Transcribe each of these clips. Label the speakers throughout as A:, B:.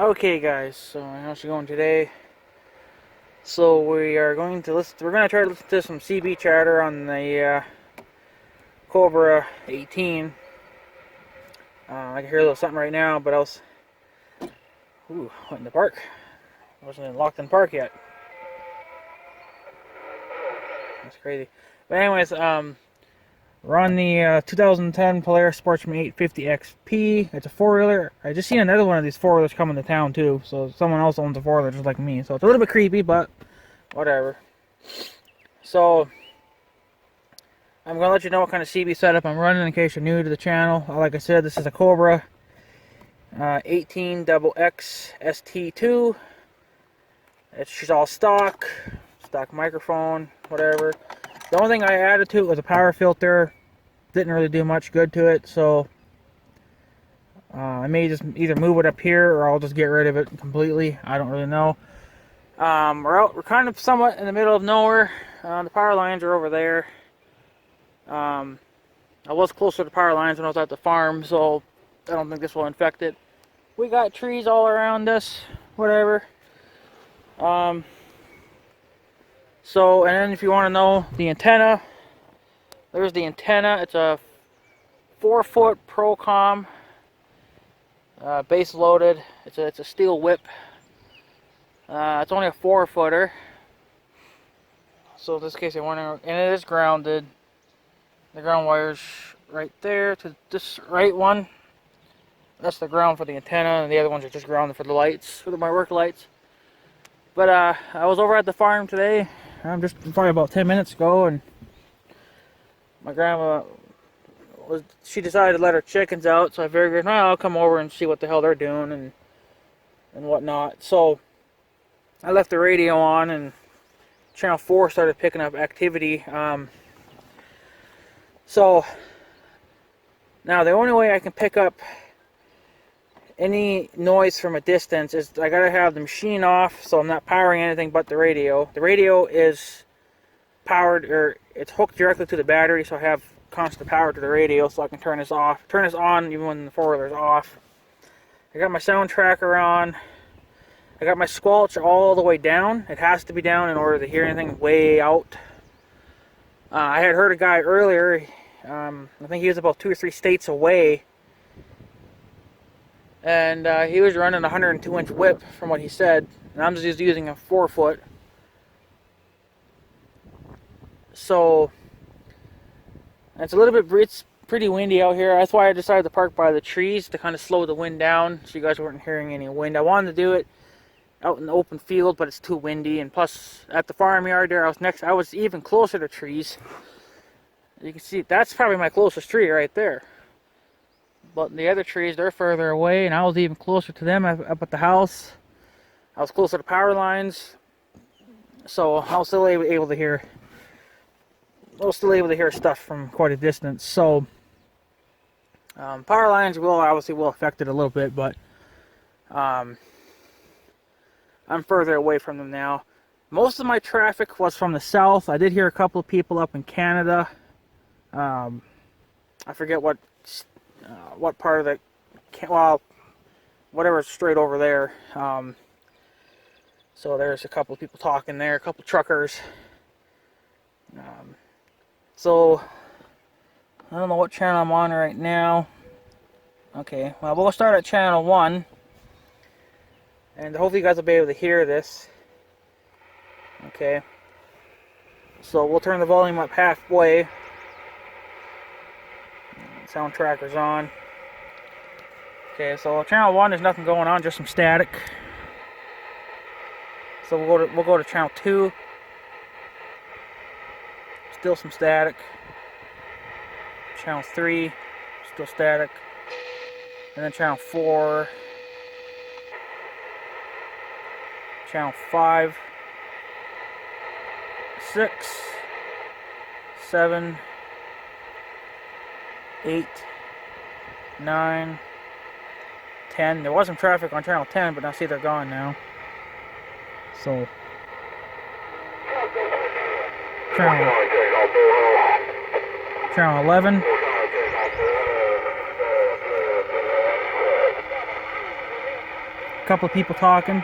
A: Okay, guys. So how's it going today? So we are going to listen. We're going to try to listen to some CB chatter on the Cobra 18. I can hear a little something right now, but I was in the park. I wasn't locked in the park yet. That's crazy. But anyways, we're on the 2010 Polaris Sportsman 850 XP. It's a four-wheeler. I just seen another one of these four-wheelers coming to town too. So someone else owns a four-wheeler just like me. So it's a little bit creepy, but whatever. So I'm gonna let you know what kind of CB setup I'm running in case you're new to the channel. Like I said, this is a Cobra 18XX ST2. She's all stock microphone, whatever. The only thing I added to it was a power filter. Didn't really do much good to it, so I may just either move it up here or I'll just get rid of it completely. I don't really know. We're kind of somewhat in the middle of nowhere. The power lines are over there. I was closer to the power lines when I was at the farm, so I don't think this will infect it. We got trees all around us, whatever. So, and then if you want to know the antenna, there's the antenna. It's a 4-foot Procom, base loaded. It's a steel whip. It's only a 4-footer. So in this case, you're wondering, and it is grounded. The ground wires right there to this right one. That's the ground for the antenna, and the other ones are just grounded for the lights, for my work lights. But I was over at the farm today. Just probably about 10 minutes ago, and my grandma she decided to let her chickens out, so I figured, well, I'll come over and see what the hell they're doing and whatnot. So I left the radio on, and channel 4 started picking up activity. So now the only way I can pick up any noise from a distance is I gotta have the machine off, so I'm not powering anything but the radio. The radio is powered, or it's hooked directly to the battery, so I have constant power to the radio, so I can turn this on even when the four-wheeler's off. I got my sound tracker on. I got my squelch all the way down. It has to be down in order to hear anything way out. I had heard a guy earlier, I think he was about 2 or 3 states away, and he was running a 102-inch whip from what he said, and I'm just using a 4-foot. So it's it's pretty windy out here. That's why I decided to park by the trees to kind of slow the wind down, so you guys weren't hearing any wind. I wanted to do it out in the open field, but it's too windy, and plus at the farmyard there, I was even closer to trees. You can see that's probably my closest tree right there. But the other trees, they're further away, and I was even closer to them up at the house. I was closer to power lines, so I was still able to hear. I was still able to hear stuff from quite a distance. So power lines obviously will affect it a little bit, but I'm further away from them now. Most of my traffic was from the south. I did hear a couple of people up in Canada. I forget what part of the, well, whatever's straight over there. So there's a couple of people talking there, a couple of truckers. So I don't know what channel I'm on right now. Okay, well, we'll start at channel 1, and hopefully you guys will be able to hear this. Okay, so we'll turn the volume up halfway. Sound tracker's on. Okay, so channel 1, there's nothing going on, just some static. So we'll go to channel 2. Still some static. Channel 3, still static. And then channel 4. Channel 5. 6. 7. 8, 9, 10. There was some traffic on channel 10, but I see they're gone now. So channel 11. a couple of people talking.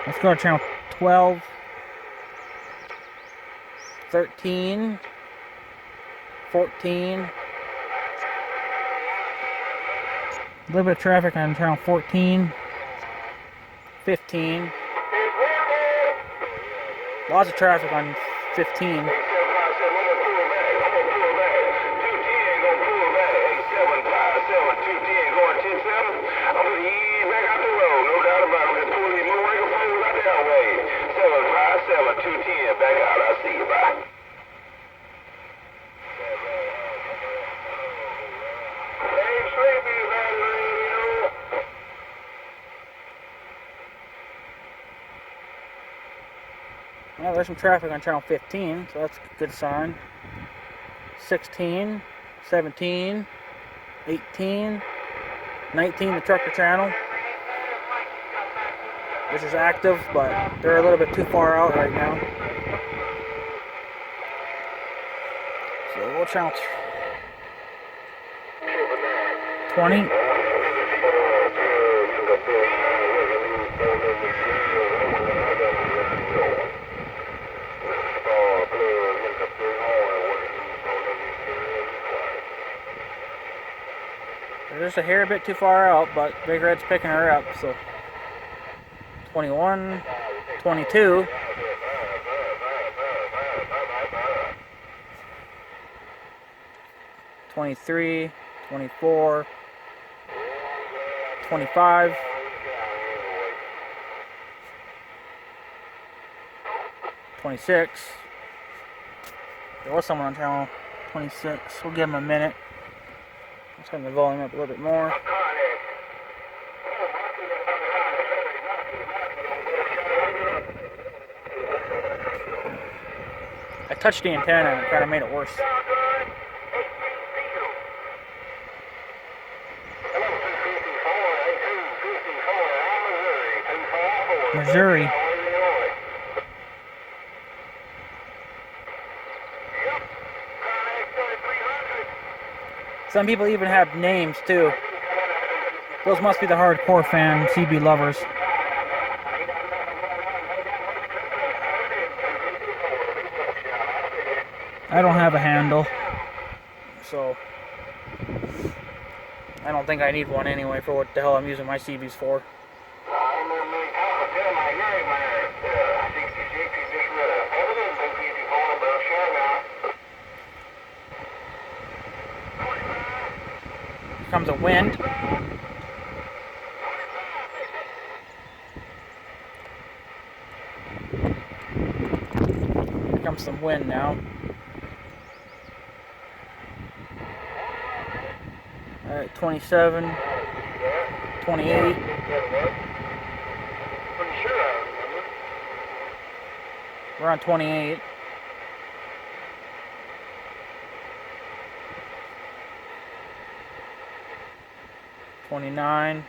A: Let's go to channel 12, 13, 14. A little bit of traffic on channel 14, 15. Lots of traffic on 15. Well, there's some traffic on channel 15, so that's a good sign. 16, 17, 18, 19, the trucker channel, which is active, but they're a little bit too far out right now. So we'll channel 20. They're just a hair bit too far out, but Big Red's picking her up, so 21, 22, 23, 24, 25, 26. There was someone on channel 26. We'll give him a minute. Let's turn the volume up a little bit more. I touched the antenna and it kind of made it worse. Missouri. Some people even have names too. Those must be the hardcore fan CB lovers. I don't have a handle, so I don't think I need one anyway for what the hell I'm using my CBs for. Here comes a wind. Here comes some wind now. Alright, 27, 28. We're on 28. 29,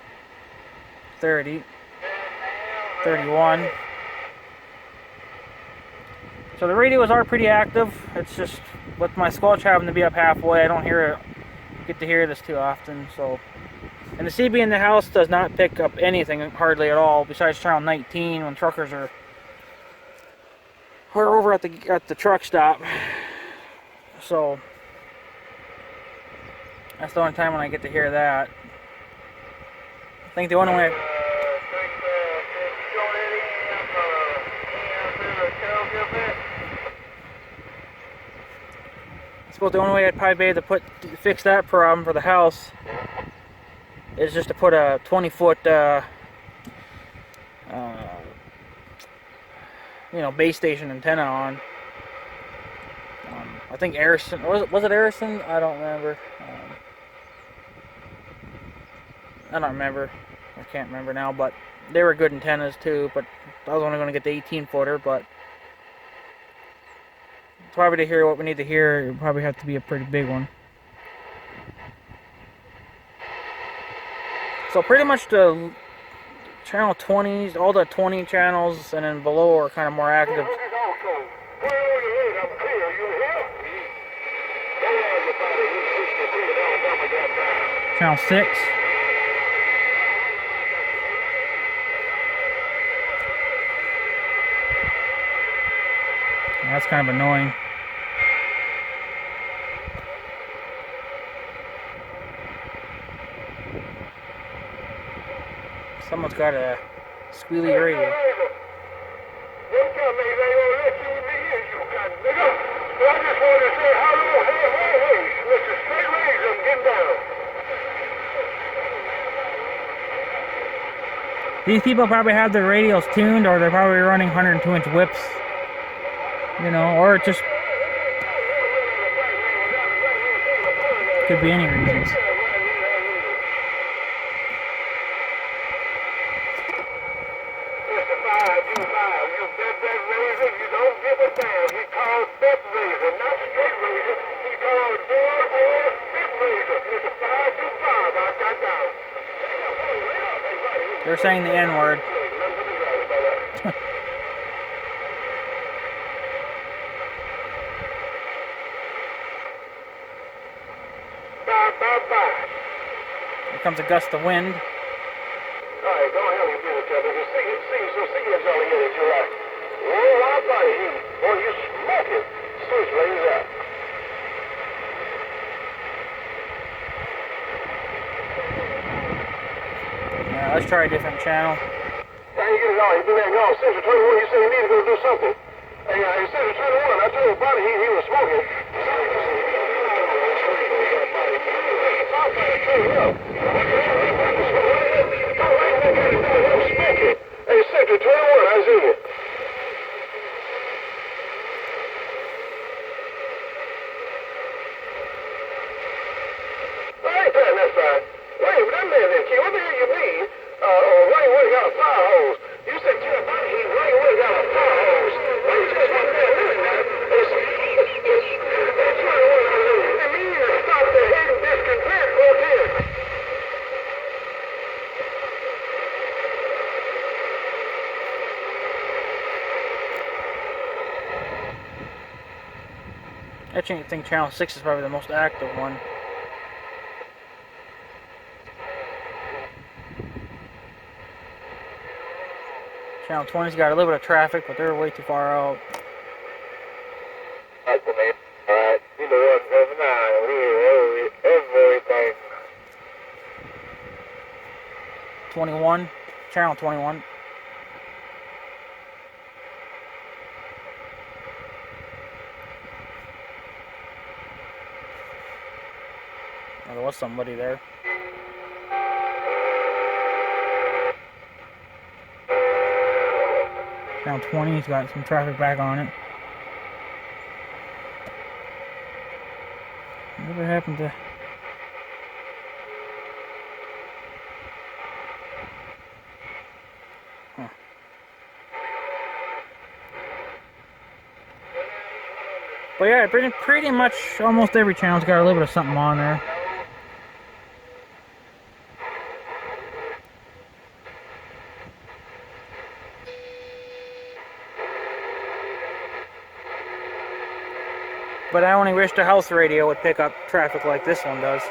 A: 30, 31. So the radios are pretty active. It's just with my squelch having to be up halfway, I don't get to hear this too often. So, and the CB in the house does not pick up anything hardly at all, besides channel 19 when truckers are over at the truck stop. So that's the only time when I get to hear that. I think the only way. I suppose the only way I'd probably be able to fix that problem for the house is just to put a 20-foot, base station antenna on. I think Arison, was it Arison? I don't remember. I can't remember now, but they were good antennas too, but I was only going to get the 18-footer, but probably to hear what we need to hear, it would probably have to be a pretty big one. So pretty much the channel 20s, all the 20 channels, and then below are kind of more active. Channel 6. That's kind of annoying. Someone's got a squealy radio. These people probably have their radios tuned, or they're probably running 102-inch whips. You know, or it just could be any reasons. They're saying the N-word. Here comes a gust of wind.
B: Alright, go ahead and do it, Kevin. You see it's all in it, you're right. Oh, I body heat. Boy, you smoking. Switch lays out.
A: Yeah, let's try a different channel.
B: How you get it on? You do that gone. Central 21, you say you need to go do something. Hey, Central 21, I told you body heat, he was smoking. Hey, Sector 21, I see it. I ain't patting that side. Wait, but that man didn't kill. What the hell you mean? Right away got a fire hose. You said kill a body, he right away got a fire hose. Why you just want that living now? It's 21, I live. It means to stop the hate and discontent up here.
A: I think channel 6 is probably the most active one. Channel 20's got a little bit of traffic, but they're way too far out.
B: Alright, you know what's going on here, everything.
A: 21, channel 21. Oh, there was somebody there. Channel 20's got some traffic back on it. Whatever happened to... But yeah, pretty much almost every channel's got a little bit of something on there. But I only wish the house radio would pick up traffic like this one does.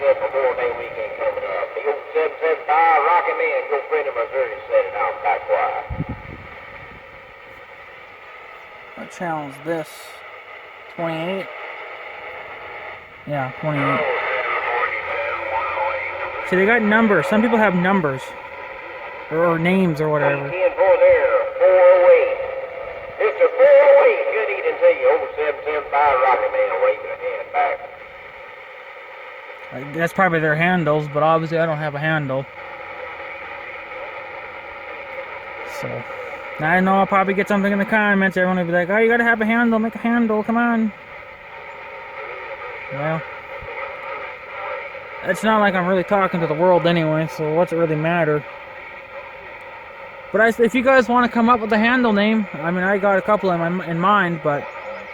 B: good Memorial Day weekend coming up. The old 775 Rocky Man, your friend in Missouri, said it out back wide.
A: What channel is this? 28? Yeah, 28. See, they got numbers. Some people have numbers. Or names or whatever.
B: 10 for there, 408. Mr. 408, good evening to you. Old 775 Rocky Man, waving a hand back.
A: That's probably their handles, but obviously I don't have a handle. So, I know I'll probably get something in the comments. Everyone will be like, oh, you gotta have a handle, make a handle, come on. Well, it's not like I'm really talking to the world anyway, so what's it really matter? But if you guys want to come up with a handle name, I mean, I got a couple in mind, but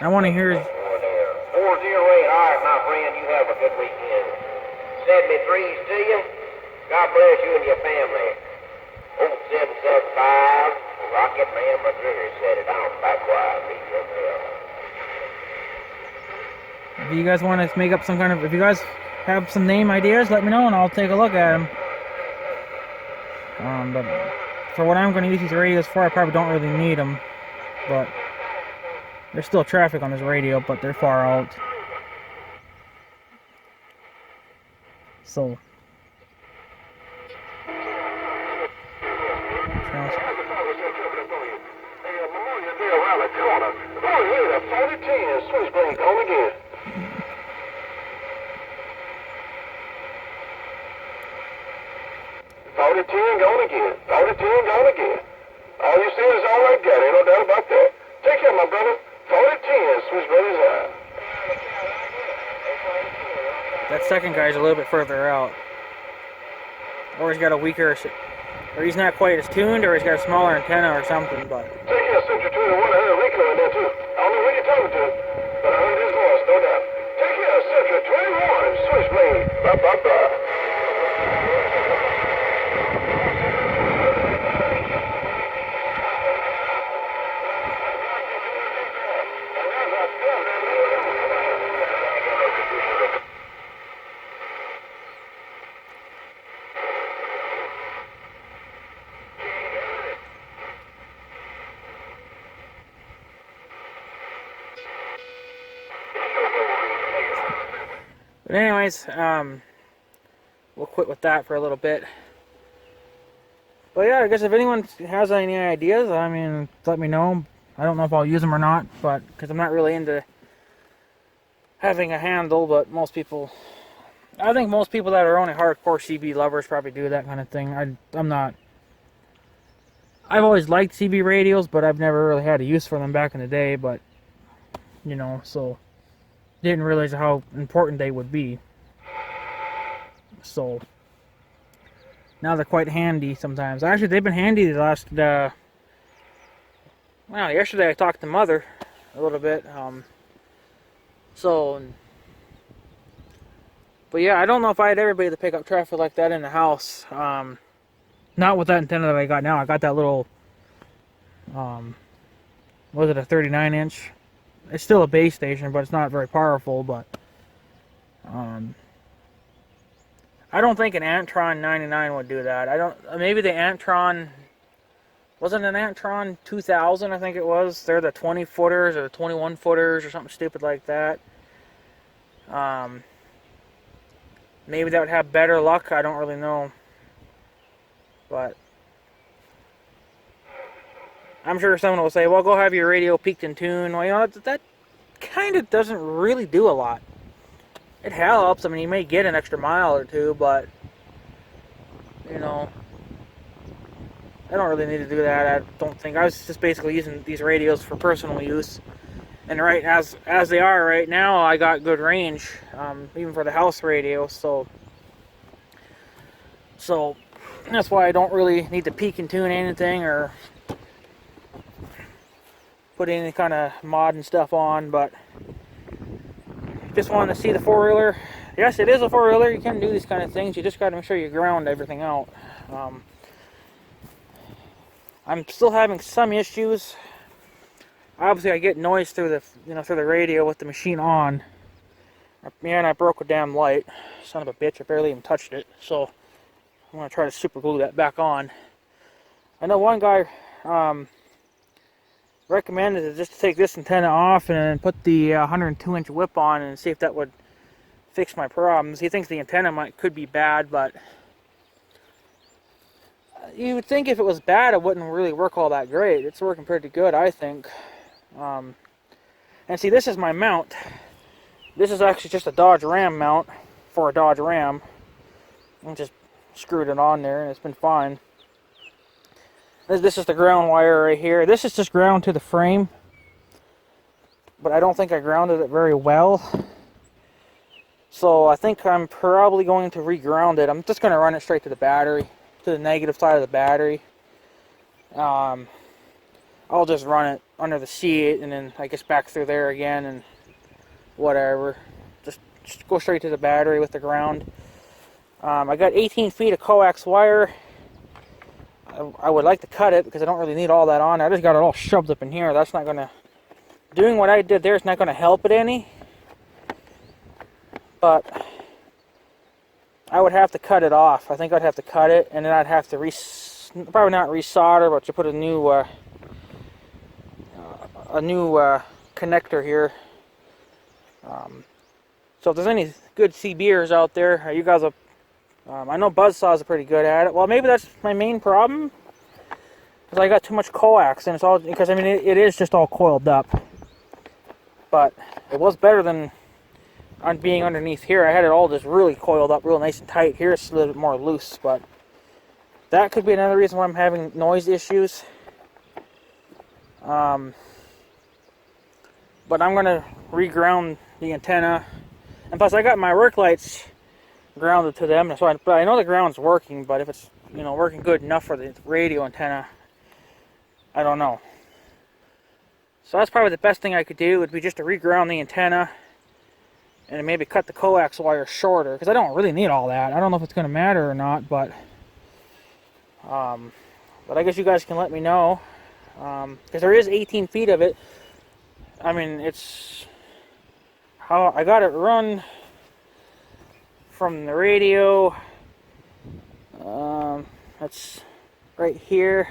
A: I want to hear...
B: 408, all right, my friend, you have a good weekend. Send me threes to you. God bless you and your family. Old 775, Rocket Man, Missouri, said it out back wide. Leave your mail.
A: If you guys want to make up some kind of... If you guys have some name ideas, let me know and I'll take a look at them. But for what I'm going to use these radios for, I probably don't really need them. But there's still traffic on this radio, but they're far out. So...
B: Gone again. 40-10, gone again. All you said is all right, got ain't no doubt about that. Take care, my brother. 40-10, Switchblade out.
A: That second guy's a little bit further out. Or he's got a weaker... Or he's not quite as tuned, or he's got a smaller antenna or something, but...
B: Take care, Central 21. I heard Rico in there, too. I don't know who you're talking to, but I heard his voice, no doubt. Take care, Central 21, Switchblade. Bye-bye-bye.
A: But anyways, we'll quit with that for a little bit. But yeah, I guess if anyone has any ideas, I mean, let me know. I don't know if I'll use them or not, but because I'm not really into having a handle, but most people, I think most people that are only hardcore CB lovers probably do that kind of thing. I'm not. I've always liked CB radios, but I've never really had a use for them back in the day, but, you know, so... Didn't realize how important they would be. So now they're quite handy sometimes. Actually, they've been handy the last well, yesterday I talked to Mother a little bit. But yeah, I don't know if I had everybody to pick up traffic like that in the house. Not with that antenna that I got now. I got that little was it a 39-inch? It's still a base station, but it's not very powerful, but I don't think an Antron 99 would do that. I don't, maybe the Antron, wasn't an Antron 2000, I think it was. They're the 20 footers or the 21 footers or something stupid like that. Maybe that would have better luck, I don't really know. But I'm sure someone will say, well, go have your radio peaked in tune. Well, you know, that kind of doesn't really do a lot. It helps. I mean, you may get an extra mile or two, but, you know, I don't really need to do that. I don't think. I was just basically using these radios for personal use. And right as they are right now, I got good range, even for the house radio. So that's why I don't really need to peak and tune anything or put any kind of mod and stuff on, but just wanted to see the four-wheeler. Yes, it is a four-wheeler. You can do these kind of things. You just got to make sure you ground everything out. I'm still having some issues. Obviously, I get noise through the radio with the machine on, Yeah, and I broke a damn light. Son of a bitch, I barely even touched it. So I'm going to try to super glue that back on. I know one guy recommended it just to take this antenna off and put the 102-inch whip on and see if that would fix my problems. He thinks the antenna could be bad, but you would think if it was bad it wouldn't really work all that great. It's working pretty good, I think. And see, this is my mount. This is actually just a Dodge Ram mount for a Dodge Ram. I just screwed it on there and it's been fine. This is the ground wire right here. This is just ground to the frame, but I don't think I grounded it very well. So I think I'm probably going to re-ground it. I'm just going to run it straight to the battery, to the negative side of the battery. I'll just run it under the seat and then I guess back through there again and whatever. Just go straight to the battery with the ground. I got 18 feet of coax wire. I would like to cut it because I don't really need all that on. I just got it all shoved up in here. That's not going to... Doing what I did there is not going to help it any. But I would have to cut it off. I think I'd have to cut it and then I'd have to probably not resolder, but to put a new connector here. So if there's any good CBers out there, you guys will... I know Buzzsaws are pretty good at it. Well, maybe that's my main problem. Because I got too much coax, and it's all... Because, I mean, it is just all coiled up. But it was better than on being underneath here. I had it all just really coiled up, real nice and tight. Here it's a little bit more loose, but... That could be another reason why I'm having noise issues. But I'm going to re-ground the antenna. And plus, I got my work lights grounded to them, so but I know the ground's working, but if it's, you know, working good enough for the radio antenna, I don't know. So that's probably the best thing I could do, would be just to reground the antenna and maybe cut the coax wire shorter, because I don't really need all that. I don't know if it's going to matter or not, but I guess you guys can let me know, because there is 18 feet of it. I mean, it's how I got it run from the radio. That's right here.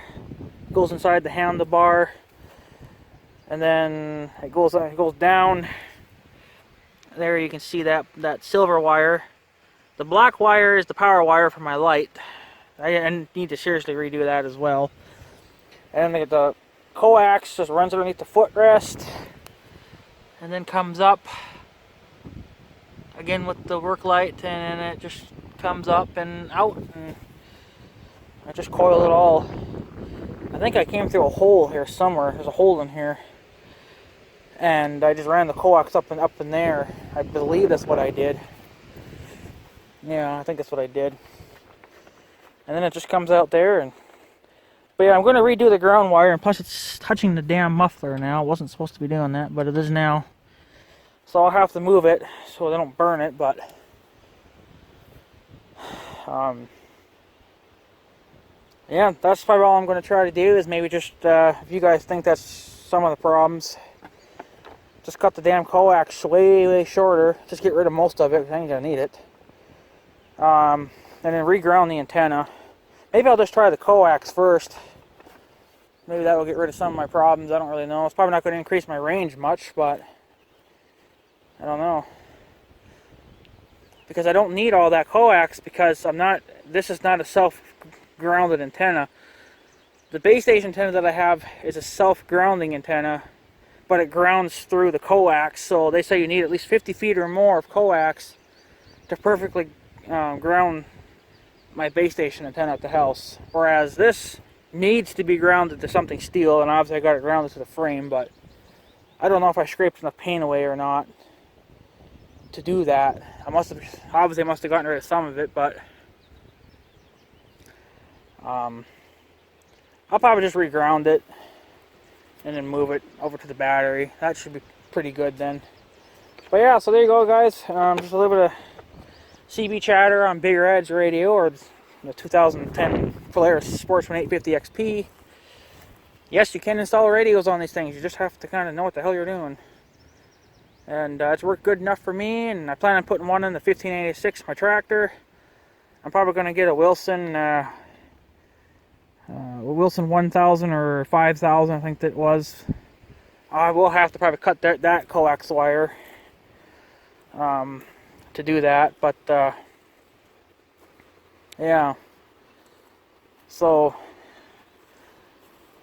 A: Goes inside the handlebar, and then it goes down. There you can see that silver wire. The black wire is the power wire for my light. I need to seriously redo that as well. And the coax just runs underneath the footrest, and then comes up again with the work light, and it just comes up and out, and I just coil it all. I think I came through a hole here somewhere. There's a hole in here, and I just ran the coax up in there. I believe that's what I did. Yeah, I think that's what I did. And then it just comes out there, but yeah, I'm going to redo the ground wire, and plus it's touching the damn muffler now. It wasn't supposed to be doing that, but it is now. So I'll have to move it so they don't burn it, but yeah, that's probably all I'm going to try to do, is maybe just, if you guys think that's some of the problems, just cut the damn coax way shorter. Just get rid of most of it, because I ain't going to need it. And then reground the antenna. Maybe I'll just try the coax first. Maybe that will get rid of some of my problems. I don't really know. It's probably not going to increase my range much, but I don't know. Because I don't need all that coax, because this is not a self-grounded antenna. The base station antenna that I have is a self-grounding antenna, but it grounds through the coax, so they say you need at least 50 feet or more of coax to perfectly ground my base station antenna at the house. Whereas this needs to be grounded to something steel, and obviously I got it grounded to the frame, but I don't know if I scraped enough paint away or not to do that. I must have gotten rid of some of it, but I'll probably just reground it and then move it over to the battery. That should be pretty good then. But yeah, so there you go, guys. Just a little bit of CB chatter on Big Red's radio, or the 2010 Polaris Sportsman 850 XP. Yes, you can install radios on these things. You just have to kind of know what the hell you're doing. And it's worked good enough for me, and I plan on putting one in the 1586, my tractor. I'm probably going to get a Wilson 1000 or 5000, I think that was. I will have to probably cut that coax wire to do that, but yeah. So,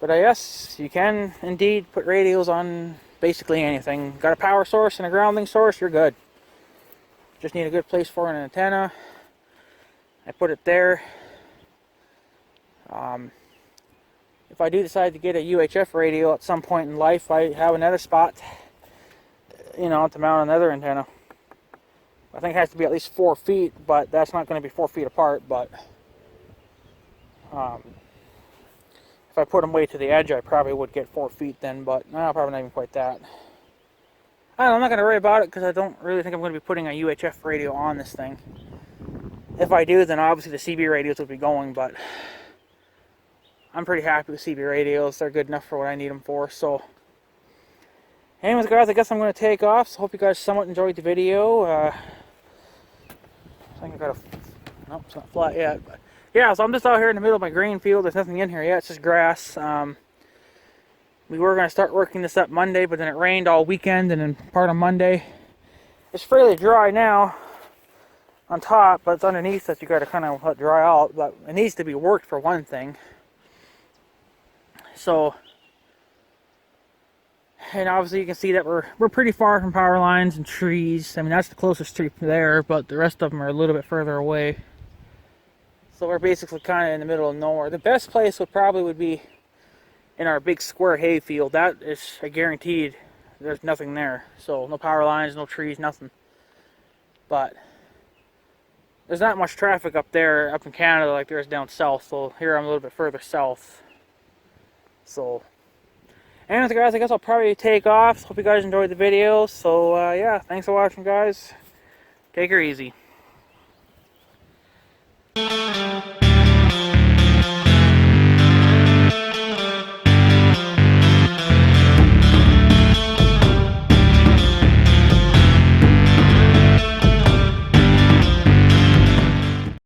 A: but I guess you can indeed put radios on basically anything. Got a power source and a grounding source, you're good. Just need a good place for an antenna. I put it there. If I do decide to get a UHF radio at some point in life, I have another spot, you know, to mount another antenna. I think it has to be at least 4 feet, but that's not going to be 4 feet apart. But if I put them way to the edge, I probably would get 4 feet then, but no, probably not even quite that. I don't know, I'm not going to worry about it because I don't really think I'm going to be putting a UHF radio on this thing. If I do, then obviously the CB radios will be going, but I'm pretty happy with CB radios. They're good enough for what I need them for. So, anyways, guys, I guess I'm going to take off. So, hope you guys somewhat enjoyed the video. I think I got a... Nope, it's not flat yet. But yeah, so I'm just out here in the middle of my grain field. There's nothing in here yet. It's just grass. We were going to start working this up Monday, but then it rained all weekend and then part of Monday. It's fairly dry now on top, but it's underneath that you got to kind of let dry out. But it needs to be worked for one thing. So, and obviously you can see that we're pretty far from power lines and trees. I mean, that's the closest tree there, but the rest of them are a little bit further away. So we're basically kind of in the middle of nowhere. The best place would be in our big square hay field. That is a guaranteed. There's nothing there. So no power lines, no trees, nothing. But there's not much traffic up there, up in Canada, like there is down south. So here I'm a little bit further south. So, anyways, guys, I guess I'll probably take off. Hope you guys enjoyed the video. So, yeah, thanks for watching, guys. Take her easy.